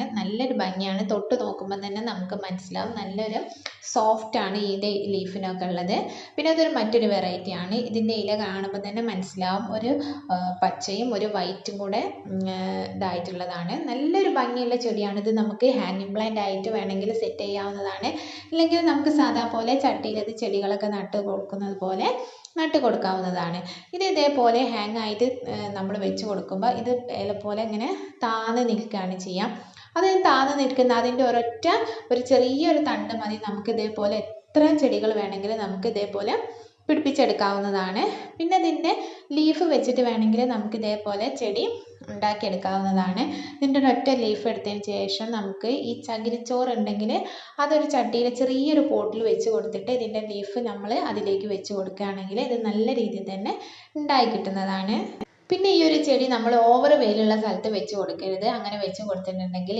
ആണ്. നല്ലൊരു ഭംഗിയാണ്. തൊട്ട് നോക്കുമ്പോൾ തന്നെ നമുക്ക് മനസ്സിലാവും നല്ലൊരു സോഫ്റ്റ് ആണ് ഇതിൻ്റെ ലീഫിനൊക്കെ ഉള്ളത്. പിന്നെ അതൊരു മറ്റൊരു വെറൈറ്റി ആണ്. ഇതിൻ്റെ ഇല കാണുമ്പോൾ തന്നെ മനസ്സിലാവും ഒരു പച്ചയും ഒരു വൈറ്റും കൂടെ ഇതായിട്ടുള്ളതാണ്. നല്ലൊരു ഭംഗിയുള്ള ചെടിയാണ്. ഇത് നമുക്ക് ഹാങ്ങിങ് പ്ലാന്റ് ആയിട്ട് വേണമെങ്കിൽ സെറ്റ് ചെയ്യാവുന്നതാണ്. അല്ലെങ്കിൽ നമുക്ക് സാധാ പോലെ ചട്ടിയിൽ ഇത് ചെടികളൊക്കെ നട്ട് കൊടുക്കുന്നത് പോലെ നട്ട് കൊടുക്കാവുന്നതാണ്. ഇത് ഇതേപോലെ ഹാങ് ആയിട്ട് നമ്മൾ വെച്ച് കൊടുക്കുമ്പോൾ ഇത് പോലെ ഇങ്ങനെ താന്ന് നിൽക്കുകയാണ് ചെയ്യാം. അത് താന്ന് നിൽക്കുന്ന അതിൻ്റെ ഒരൊറ്റ ഒരു ചെറിയൊരു തണ്ട് മതി നമുക്ക് ഇതേപോലെ എത്ര ചെടികൾ വേണമെങ്കിലും നമുക്ക് ഇതേപോലെ പിടിപ്പിച്ചെടുക്കാവുന്നതാണ്. പിന്നെ ഇതിൻ്റെ ലീഫ് വെച്ചിട്ട് വേണമെങ്കിൽ നമുക്ക് ഇതേപോലെ ചെടി ഉണ്ടാക്കിയെടുക്കാവുന്നതാണ്. ഇതിൻ്റെ ഒരൊറ്റ ലീഫ് എടുത്തതിന് ശേഷം നമുക്ക് ഈ ചകിരിച്ചോറ് ഉണ്ടെങ്കിൽ അതൊരു ചട്ടിയിൽ ചെറിയൊരു പോട്ടിൽ വെച്ച് കൊടുത്തിട്ട് ഇതിൻ്റെ ലീഫ് നമ്മൾ അതിലേക്ക് വെച്ച് കൊടുക്കുകയാണെങ്കിൽ ഇത് നല്ല രീതിയിൽ തന്നെ ഉണ്ടായി കിട്ടുന്നതാണ്. പിന്നെ ഈ ഒരു ചെടി നമ്മൾ ഓവർ വെയിലുള്ള സ്ഥലത്ത് വെച്ച് കൊടുക്കരുത്. അങ്ങനെ വെച്ച് കൊടുത്തിട്ടുണ്ടെങ്കിൽ